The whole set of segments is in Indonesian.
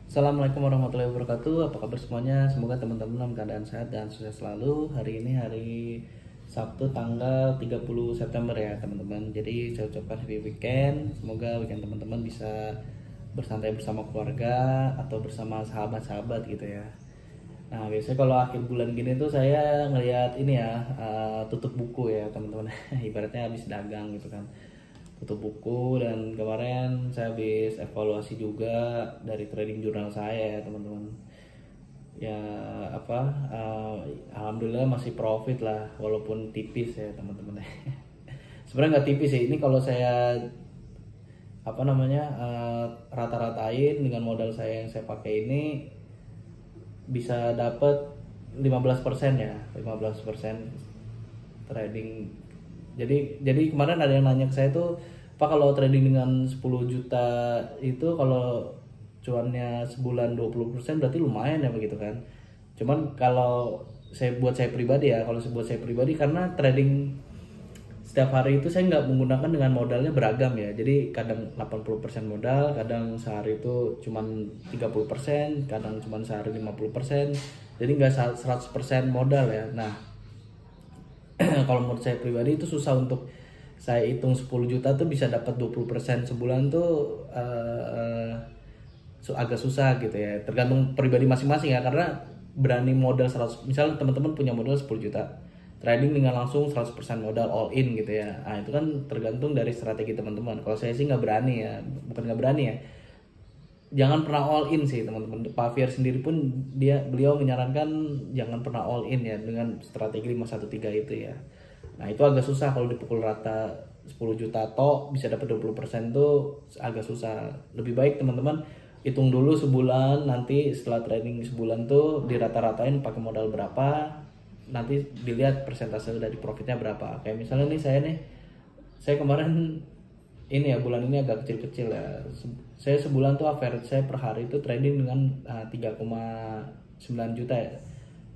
Assalamualaikum warahmatullahi wabarakatuh. Apa kabar semuanya? Semoga teman-teman dalam keadaan sehat dan sukses selalu. Hari ini hari Sabtu tanggal 30 September ya teman-teman. Jadi saya ucapkan happy weekend. Semoga weekend teman-teman bisa bersantai bersama keluarga atau bersama sahabat-sahabat gitu ya. Nah biasanya kalau akhir bulan gini tuh saya ngelihat ini ya, tutup buku ya teman-teman. Ibaratnya habis dagang gitu kan, tutup buku. Dan kemarin saya habis evaluasi juga dari trading jurnal saya ya teman-teman. Ya apa, alhamdulillah masih profit lah walaupun tipis ya teman-teman. Sebenarnya nggak tipis sih ini, kalau saya apa namanya, rata-ratain dengan modal saya yang saya pakai ini bisa dapat 15% ya, 15% trading. Jadi kemarin ada yang nanya ke saya tuh, Pak, kalau trading dengan 10 juta itu kalau cuannya sebulan 20% berarti lumayan ya begitu kan. Cuman kalau buat saya pribadi ya, kalau buat saya pribadi, karena trading setiap hari itu saya nggak menggunakan dengan modalnya beragam ya. Jadi kadang 80% modal, kadang sehari itu cuman 30%, kadang cuman sehari 50%. Jadi nggak 100% modal ya. Nah, kalau menurut saya pribadi itu susah untuk saya hitung 10 juta tuh bisa dapat 20% sebulan tuh, agak susah gitu ya. Tergantung pribadi masing-masing ya, karena berani modal 100, misalnya teman-teman punya modal 10 juta, trading dengan langsung 100% modal all in gitu ya. Nah, itu kan tergantung dari strategi teman-teman. Kalau saya sih nggak berani ya, bukan nggak berani ya. Jangan pernah all in sih teman-teman. Pak Fier sendiri pun beliau menyarankan jangan pernah all in ya dengan strategi 513 itu ya. Nah, itu agak susah kalau dipukul rata 10 juta toh bisa dapat 20% tuh agak susah. Lebih baik teman-teman hitung dulu sebulan, nanti setelah trading sebulan tuh dirata-ratain pakai modal berapa, nanti dilihat persentase dari profitnya berapa. Kayak misalnya nih saya kemarin ini ya, bulan ini agak kecil-kecil ya. Saya sebulan tuh average saya per hari itu trading dengan 3,9 juta ya.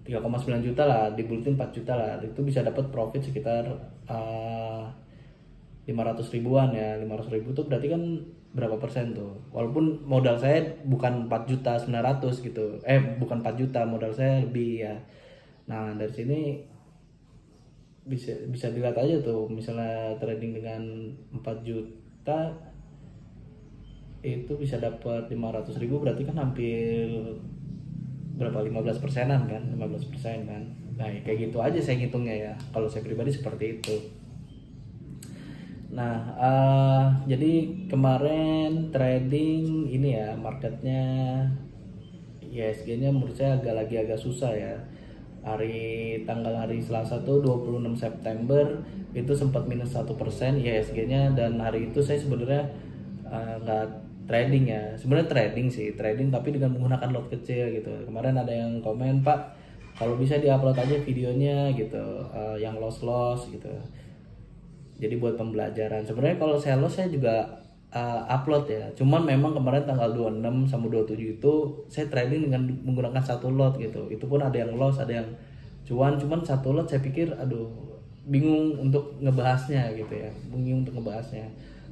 3,9 juta lah, dibulatin 4 juta lah. Itu bisa dapat profit sekitar 500 ribuan ya. 500 ribu tuh berarti kan berapa persen tuh? Walaupun modal saya bukan 4 juta 900 gitu. Bukan 4 juta, modal saya lebih ya. Nah, dari sini bisa dilihat aja tuh, misalnya trading dengan 4 juta itu bisa dapat 500 ribu, berarti kan hampir berapa, 15%-an kan, 15% kan. Nah, kayak gitu aja saya ngitungnya ya, kalau saya pribadi seperti itu. Nah, jadi kemarin trading ini ya, marketnya IHSG-nya menurut saya agak susah ya. Tanggal hari Selasa tuh 26 September itu sempat minus 1% IHSG-nya. Dan hari itu saya sebenarnya nggak trading ya. Sebenarnya trading tapi dengan menggunakan lot kecil gitu. Kemarin ada yang komen, Pak, kalau bisa diupload aja videonya gitu, yang loss gitu. Jadi buat pembelajaran. Sebenarnya kalau saya loss saya juga upload ya. Cuman memang kemarin tanggal 26 sama 27 itu saya trading dengan menggunakan satu lot gitu. Itu pun ada yang loss, ada yang cuan. Cuman satu lot saya pikir aduh, bingung untuk ngebahasnya gitu ya.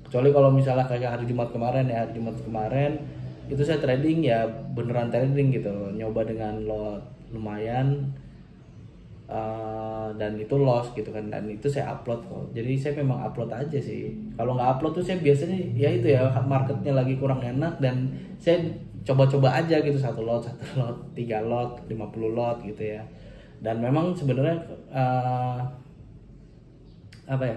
Kecuali kalau misalnya kayak hari Jumat kemarin itu saya trading ya beneran trading gitu. Nyoba dengan lot lumayan, dan itu loss gitu kan, dan itu saya upload kok. Jadi saya memang upload aja sih. Kalau nggak upload tuh saya biasanya ya itu ya, marketnya lagi kurang enak dan saya coba-coba aja gitu, satu lot, 3 lot, 50 lot gitu ya. Dan memang sebenarnya apa ya,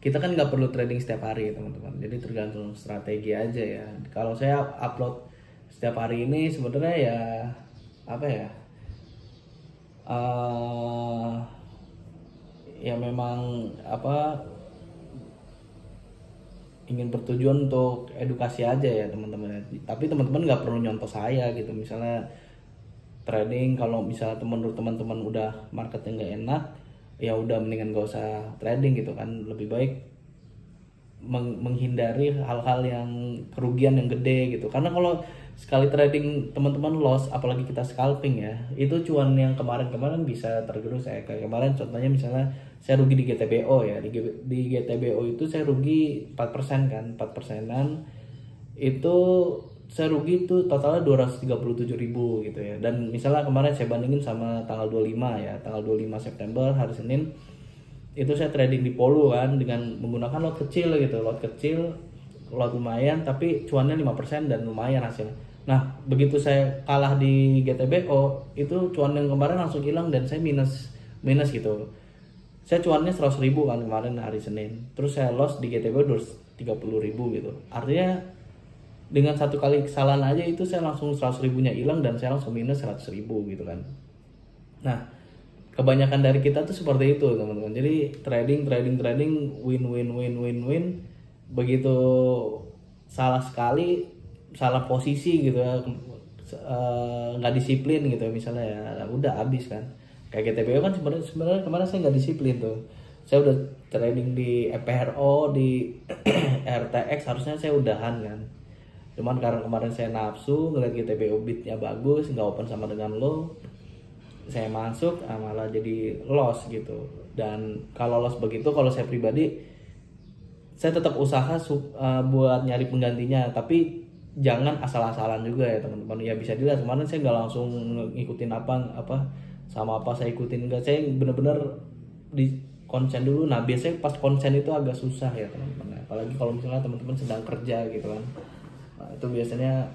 kita kan nggak perlu trading setiap hari teman-teman. Jadi tergantung strategi aja ya. Kalau saya upload setiap hari ini sebenarnya ya apa ya, ya memang apa, ingin bertujuan untuk edukasi aja ya teman-teman. Tapi teman-teman nggak perlu nyontoh saya gitu. Misalnya trading, kalau misalnya menurut teman-teman udah marketnya nggak enak, ya udah mendingan gak usah trading gitu kan. Lebih baik menghindari hal-hal yang kerugian yang gede gitu. Karena kalau sekali trading teman-teman loss, apalagi kita scalping ya, itu cuan yang kemarin bisa tergerus ya. Kayak kemarin contohnya misalnya saya rugi di GTBO ya, di GTBO itu saya rugi 4% kan, 4%-an itu saya rugi itu totalnya 237.000 gitu ya. Dan misalnya kemarin saya bandingin sama tanggal 25 ya, tanggal 25 September hari Senin itu saya trading di Polu kan dengan menggunakan lot kecil gitu, lot lumayan tapi cuannya 5% dan lumayan hasilnya. Nah, begitu saya kalah di GTBO, itu cuan yang kemarin langsung hilang dan saya minus gitu. Saya cuannya 100.000 kan kemarin hari Senin. Terus saya loss di GTBO 230.000 gitu. Artinya dengan satu kali kesalahan aja itu saya langsung 100.000-nya hilang dan saya langsung minus 100.000 gitu kan. Nah, kebanyakan dari kita tuh seperti itu teman-teman. Jadi trading win. Begitu salah sekali, salah posisi gitu ya, nggak disiplin gitu misalnya ya, udah habis kan. Kayak GTBO kan sebenarnya kemarin saya nggak disiplin tuh. Saya udah trading di EPRO, di RTX harusnya saya udahan kan. Cuman karena kemarin saya nafsu ngeliat GTBO bitnya bagus, nggak open sama dengan low, saya masuk malah jadi loss gitu. Dan kalau loss begitu, kalau saya pribadi saya tetap usaha buat nyari penggantinya, tapi jangan asal-asalan juga ya teman-teman. Ya bisa dilihat kemarin saya nggak langsung ngikutin apa saya ikutin, enggak, saya bener-bener di konsen dulu. Nah biasanya pas konsen itu agak susah ya teman-teman, apalagi kalau misalnya teman-teman sedang kerja gitu kan. Nah, itu biasanya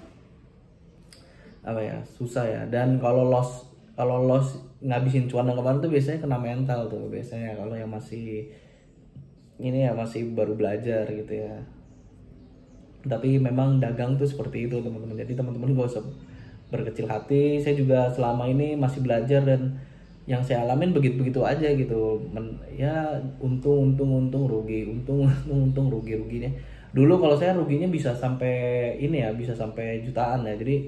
susah ya. Dan kalau loss ngabisin cuan yang kemarin tuh biasanya kena mental tuh biasanya, kalau yang masih baru belajar gitu ya. Tapi memang dagang tuh seperti itu teman-teman. Jadi teman-teman gak usah berkecil hati. Saya juga selama ini masih belajar dan yang saya alamin begitu aja gitu. Ya untung rugi, untung ruginya. Dulu kalau saya ruginya bisa sampai jutaan ya. Jadi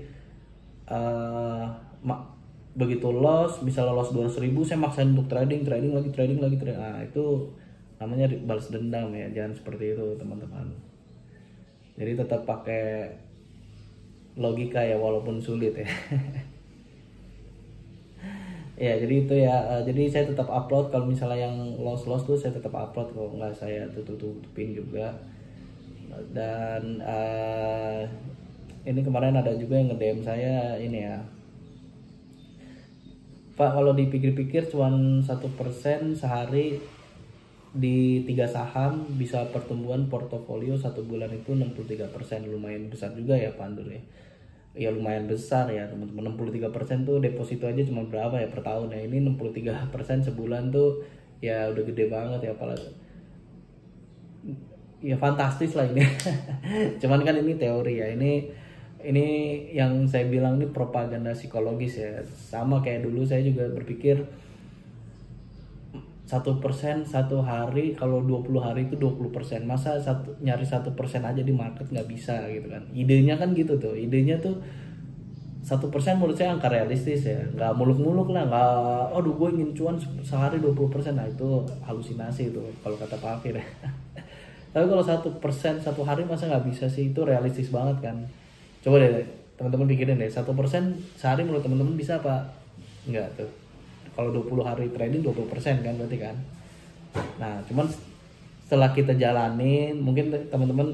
begitu loss, bisa loss 200.000, saya maksain untuk trading lagi. Nah itu namanya balas dendam ya. Jangan seperti itu teman-teman. Jadi tetap pakai logika ya, walaupun sulit ya. Ya jadi itu ya. Jadi saya tetap upload kalau misalnya yang loss tuh saya tetap upload, kalau nggak saya tutupin juga. Dan ini kemarin ada juga yang nge-DM saya ini ya, Pak, kalau dipikir-pikir cuan 1% sehari di 3 saham bisa pertumbuhan portofolio 1 bulan itu 63%. Lumayan besar juga ya Pak Andur ya. Ya lumayan besar ya teman-teman. 63% tuh deposito aja cuma berapa ya per tahun ya. Ini 63% sebulan tuh ya udah gede banget ya, apalagi ya fantastis lah ini. Cuman kan ini teori ya. Ini yang saya bilang ini propaganda psikologis ya. Sama kayak dulu saya juga berpikir 1% satu hari, kalau 20 hari itu 20%. Masa nyari 1% aja di market nggak bisa gitu kan. Idenya kan gitu tuh. Idenya tuh 1% menurut saya angka realistis ya. Nggak muluk-muluk lah. Nggak, aduh gue ingin cuan sehari 20%. Nah itu halusinasi itu kalau kata Pak Afir ya. Tapi kalau 1% satu hari masa nggak bisa sih? Itu realistis banget kan. Coba deh teman-teman pikirin deh. 1% sehari menurut teman-teman bisa apa? Enggak tuh. Kalau 20 hari trading 20% kan berarti kan. Nah, cuman setelah kita jalanin, mungkin teman-teman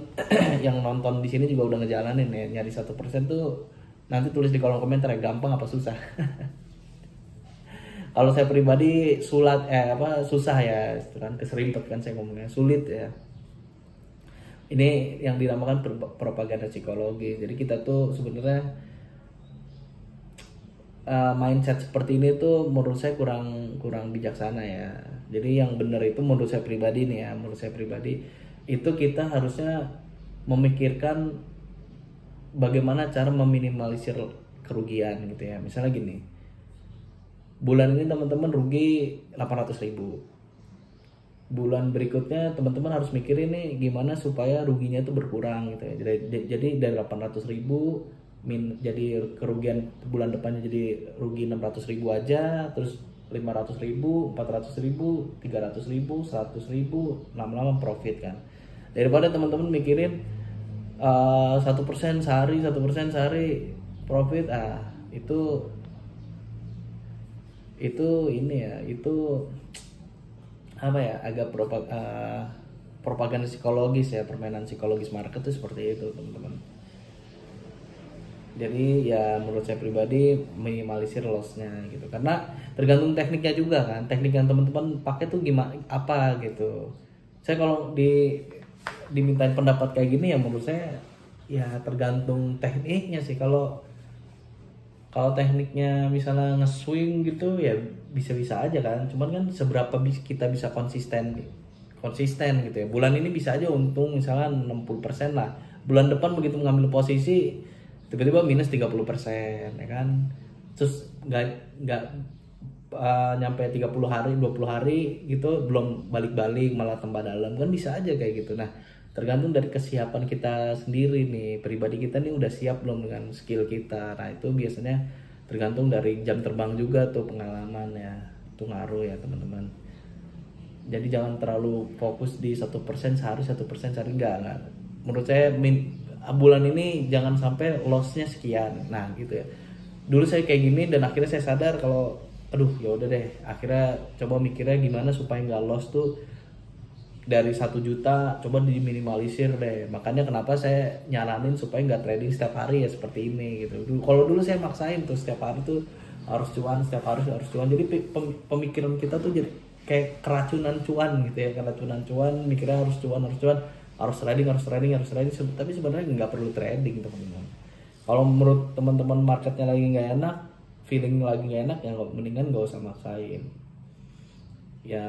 yang nonton di sini juga udah ngejalanin ya, nyari 1% tuh nanti tulis di kolom komentar ya, gampang apa susah. Kalau saya pribadi susah ya, itu kan keserimpet kan saya ngomongnya, sulit ya. Ini yang dinamakan propaganda psikologi. Jadi kita tuh sebenarnya mindset seperti ini tuh menurut saya kurang bijaksana ya. Jadi yang benar itu menurut saya pribadi nih ya, itu kita harusnya memikirkan bagaimana cara meminimalisir kerugian gitu ya. Misalnya gini, bulan ini teman-teman rugi 800.000, bulan berikutnya teman-teman harus mikirin nih gimana supaya ruginya itu berkurang gitu ya. Jadi dari 800.000 jadi kerugian bulan depannya jadi rugi 600.000 aja, terus 500.000, 400.000, 300.000, 100.000, lama-lama profit kan. Daripada teman-teman mikirin 1% sehari profit, itu ini ya, itu apa ya, agak propaganda psikologis ya, permainan psikologis market tuh seperti itu teman-teman. Jadi ya menurut saya pribadi minimalisir lossnya gitu, karena tergantung tekniknya juga kan, teknik yang teman-teman pakai tuh gimana apa gitu. Saya kalau dimintain pendapat kayak gini ya menurut saya ya tergantung tekniknya sih. Kalau kalau tekniknya misalnya nge-swing gitu ya bisa-bisa aja kan, cuman kan seberapa kita bisa konsisten konsisten gitu ya. Bulan ini bisa aja untung misalnya 60% lah, bulan depan begitu mengambil posisi tiba-tiba minus 30% ya kan, terus nggak nyampe 30 hari 20 hari gitu belum balik-balik malah tambah dalam kan, bisa aja kayak gitu. Nah tergantung dari kesiapan kita sendiri nih, pribadi kita nih udah siap belum dengan skill kita. Nah itu biasanya tergantung dari jam terbang juga tuh, pengalaman ya, itu ngaruh ya teman-teman. Jadi jangan terlalu fokus di 1% sehari, 1% sehari, enggak. Menurut saya bulan ini jangan sampai lossnya sekian. Nah gitu ya, dulu saya kayak gini dan akhirnya saya sadar kalau aduh ya udah deh, akhirnya coba mikirnya gimana supaya nggak loss tuh. Dari 1 juta coba diminimalisir deh. Makanya kenapa saya nyaranin supaya nggak trading setiap hari ya seperti ini gitu. Kalau dulu saya maksain tuh setiap hari tuh harus cuan, setiap hari harus cuan. Jadi pemikiran kita tuh jadi kayak keracunan cuan gitu ya, keracunan cuan, mikirnya harus cuan, harus trading, tapi sebenarnya nggak perlu trading teman-teman. Kalau menurut teman-teman marketnya lagi nggak enak, feeling lagi nggak enak ya mendingan nggak usah maksain ya.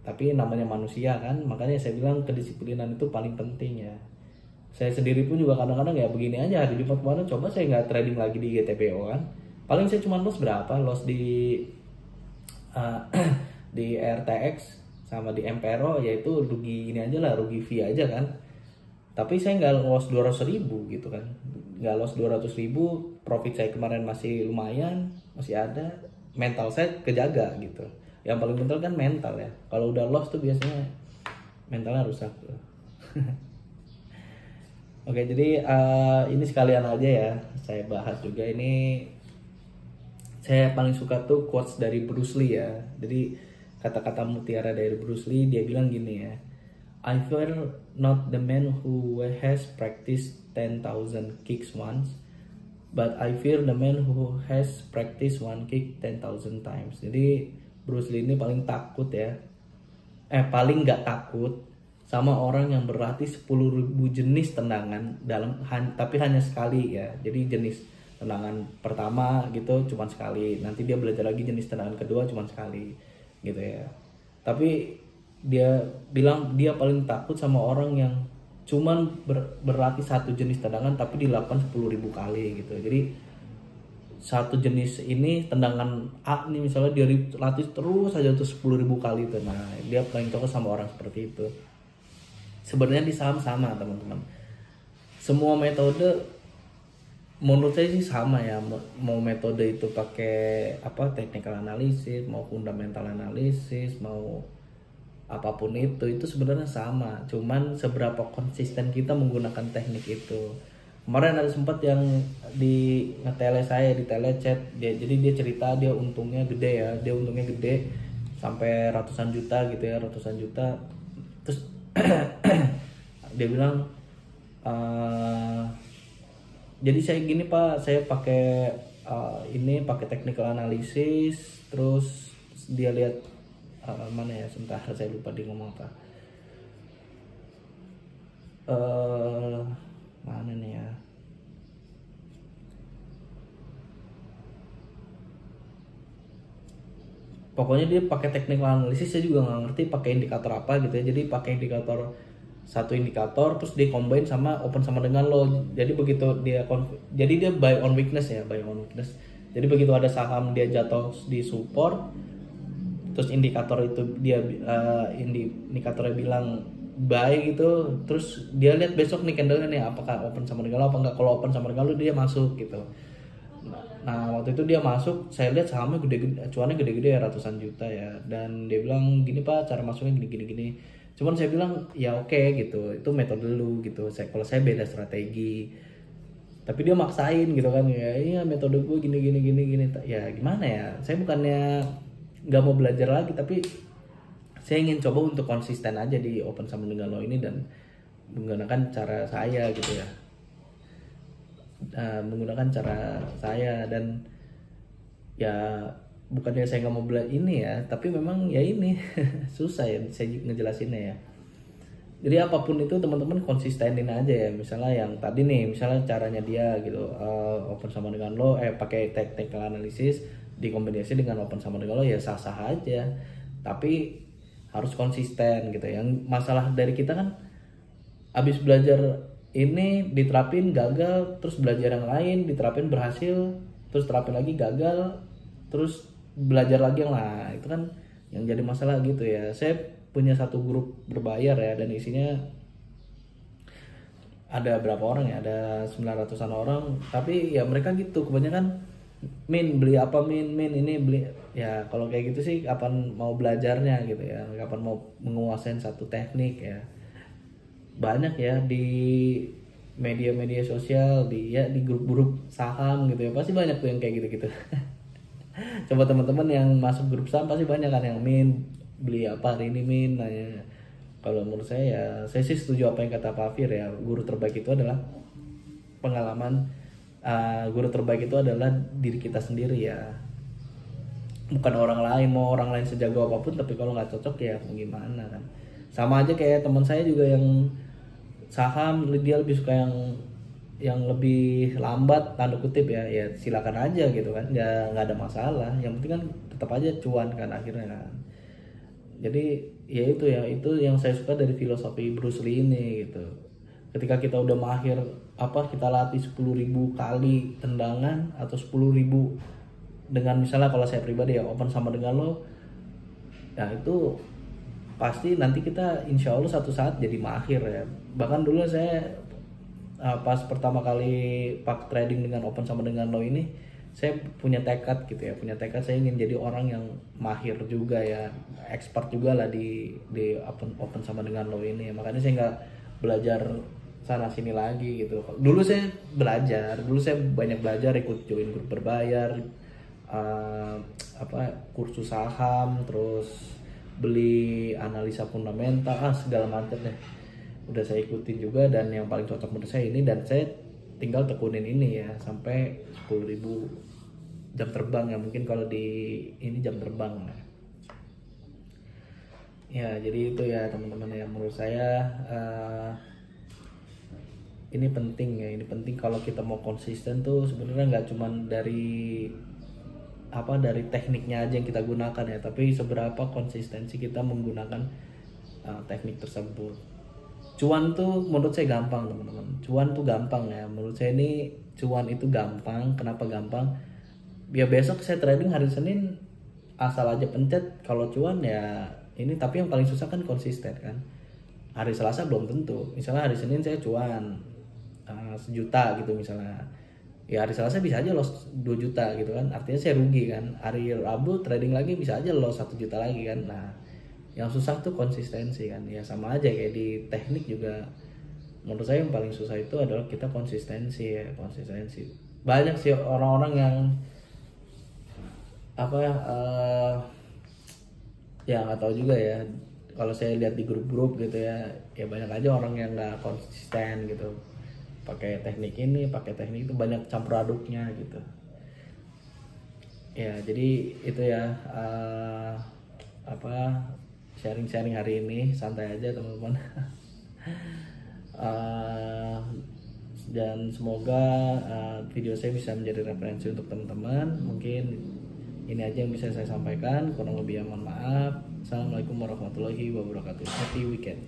Tapi namanya manusia kan, makanya saya bilang kedisiplinan itu paling penting ya. Saya sendiri pun juga kadang-kadang ya begini aja. Hari Jumat kemarin coba saya nggak trading lagi di GTPO kan, paling saya cuma loss berapa, loss di di RTX sama di Empero, yaitu rugi ini aja lah, rugi fee aja kan. Tapi saya nggak loss 200.000 gitu kan, nggak loss 200.000, profit saya kemarin masih lumayan, masih ada, mental saya kejaga gitu. Yang paling penting kan mental ya, kalau udah loss tuh biasanya mentalnya rusak tuh. Oke, jadi ini sekalian aja ya saya bahas juga. Ini saya paling suka tuh quotes dari Bruce Lee ya. Jadi kata-kata mutiara dari Bruce Lee, dia bilang gini ya, I fear not the man who has practiced 10,000 kicks once, but I fear the man who has practiced one kick 10,000 times. Jadi Bruce Lee ini paling takut ya, paling nggak takut sama orang yang berlatih 10.000 jenis tendangan tapi hanya sekali ya. Jadi jenis tendangan pertama gitu cuma sekali, nanti dia belajar lagi jenis tendangan kedua cuma sekali gitu ya. Tapi dia bilang dia paling takut sama orang yang cuman berlatih satu jenis tendangan tapi dilakukan 10.000 kali gitu. Jadi satu jenis ini tendangan A nih misalnya dia latih terus aja tuh 10.000 kali tuh. Nah dia paling takut sama orang seperti itu. Sebenarnya di saham sama teman-teman, semua metode menurut saya sih sama ya. Mau metode itu pakai apa, technical analysis, mau fundamental analysis, mau apapun itu sebenarnya sama, cuman seberapa konsisten kita menggunakan teknik itu. Kemarin ada sempat yang di ngetele saya di telechat, jadi dia cerita dia untungnya gede ya, dia untungnya gede sampai ratusan juta gitu ya, ratusan juta. Terus dia bilang jadi saya gini Pak, saya pakai ini pakai technical analysis. Terus dia lihat mana ya, sebentar saya lupa dia ngomong apa. Mana nih ya, pokoknya dia pakai technical analysis, saya juga nggak ngerti pakai indikator apa gitu ya. Jadi pakai indikator, satu indikator terus dia combine sama open sama dengan low. Jadi begitu dia jadi dia buy on weakness ya, buy on weakness. Jadi begitu ada saham dia jatuh di support, terus indikator itu dia indikatornya bilang buy gitu, terus dia lihat besok nih candlenya nih apakah open sama dengan low apa enggak. Kalau open sama dengan low dia masuk gitu. Nah waktu itu dia masuk, saya lihat sahamnya gede-gede, cuannya gede-gede ya, ratusan juta ya. Dan dia bilang gini Pak, cara masuknya gini. Cuman saya bilang ya oke gitu, itu metode lu gitu. Kalau saya beda strategi. Tapi dia maksain gitu kan ya, iya metode gue gini. Ya gimana ya, saya bukannya nggak mau belajar lagi, tapi saya ingin coba untuk konsisten aja di open sama dengan low ini dan menggunakan cara saya gitu ya. menggunakan cara saya. Dan ya bukannya saya nggak mau belajar ini ya, tapi memang ya ini susah ya saya ngejelasinnya ya. Jadi apapun itu teman-teman konsistenin aja ya. Misalnya yang tadi nih, misalnya caranya dia gitu, open sama dengan low, pakai technical analysis dikombinasi dengan open sama dengan low, ya sah-sah aja. Tapi harus konsisten gitu. Yang masalah dari kita kan abis belajar ini diterapin gagal, terus belajar yang lain diterapin berhasil, terus terapin lagi gagal, terus belajar lagi yang lah, itu kan yang jadi masalah gitu ya. Saya punya satu grup berbayar ya, dan isinya ada berapa orang ya, ada 900-an orang, tapi ya mereka gitu kebanyakan min beli apa, min ini beli ya. Kalau kayak gitu sih kapan mau belajarnya gitu ya, kapan mau menguasain satu teknik ya. Banyak ya di media-media sosial, di grup-grup saham gitu ya, pasti banyak tuh yang kayak gitu-gitu. Coba teman-teman yang masuk grup saham pasti banyak kan yang min beli apa hari ini min nanya. Kalau menurut saya sih setuju apa yang kata Pak Fir ya, guru terbaik itu adalah pengalaman. Guru terbaik itu adalah diri kita sendiri ya, bukan orang lain. Mau orang lain sejago apapun, tapi kalau nggak cocok ya mau gimana kan. Sama aja kayak teman saya juga yang saham, dia lebih suka yang lebih lambat tanda kutip ya, ya silakan aja gitu kan, ya nggak ada masalah. Yang penting kan tetap aja cuan kan akhirnya kan. Jadi ya itu yang saya suka dari filosofi Bruce Lee ini gitu. Ketika kita udah mahir, kita latih 10.000 kali tendangan atau 10.000 dengan misalnya kalau saya pribadi ya open sama dengan lo, ya itu pasti nanti kita insya Allah satu saat jadi mahir ya. Bahkan dulu saya pas pertama kali pak trading dengan open sama dengan low ini, saya punya tekad gitu ya, saya ingin jadi orang yang mahir juga ya, expert juga lah di open sama dengan low ini. Makanya saya nggak belajar sana sini lagi gitu. Dulu saya banyak belajar, ikut join grup berbayar, kursus saham, terus beli analisa fundamental, segala macam deh udah saya ikutin juga. Dan yang paling cocok menurut saya ini, dan saya tinggal tekunin ini ya sampai 10.000 jam terbang ya. Mungkin kalau di ini jam terbang ya. Jadi itu ya teman-teman ya, menurut saya ini penting ya. Ini penting kalau kita mau konsisten tuh sebenarnya nggak cuman dari tekniknya aja yang kita gunakan ya, tapi seberapa konsistensi kita menggunakan teknik tersebut. Cuan tuh menurut saya gampang teman-teman, cuan tuh gampang ya. Menurut saya ini cuan itu gampang. Kenapa gampang? Ya besok saya trading hari Senin asal aja pencet kalau cuan ya ini, tapi yang paling susah kan konsisten kan. Hari Selasa belum tentu, misalnya hari Senin saya cuan 1 juta gitu misalnya, ya hari Selasa bisa aja loss 2 juta gitu kan, artinya saya rugi kan. Hari Rabu trading lagi bisa aja loss 1 juta lagi kan. Nah yang susah tuh konsistensi kan. Ya sama aja kayak di teknik juga, menurut saya yang paling susah itu adalah kita konsistensi ya. Banyak sih orang-orang yang ya nggak tahu juga ya, kalau saya lihat di grup-grup gitu ya, ya banyak aja orang yang nggak konsisten gitu, pakai teknik ini pakai teknik itu, banyak campur aduknya gitu ya. Jadi itu ya sharing hari ini, santai aja teman-teman. Dan semoga video saya bisa menjadi referensi untuk teman-teman. Mungkin ini aja yang bisa saya sampaikan, kurang lebih mohon maaf. Assalamualaikum warahmatullahi wabarakatuh. Happy weekend.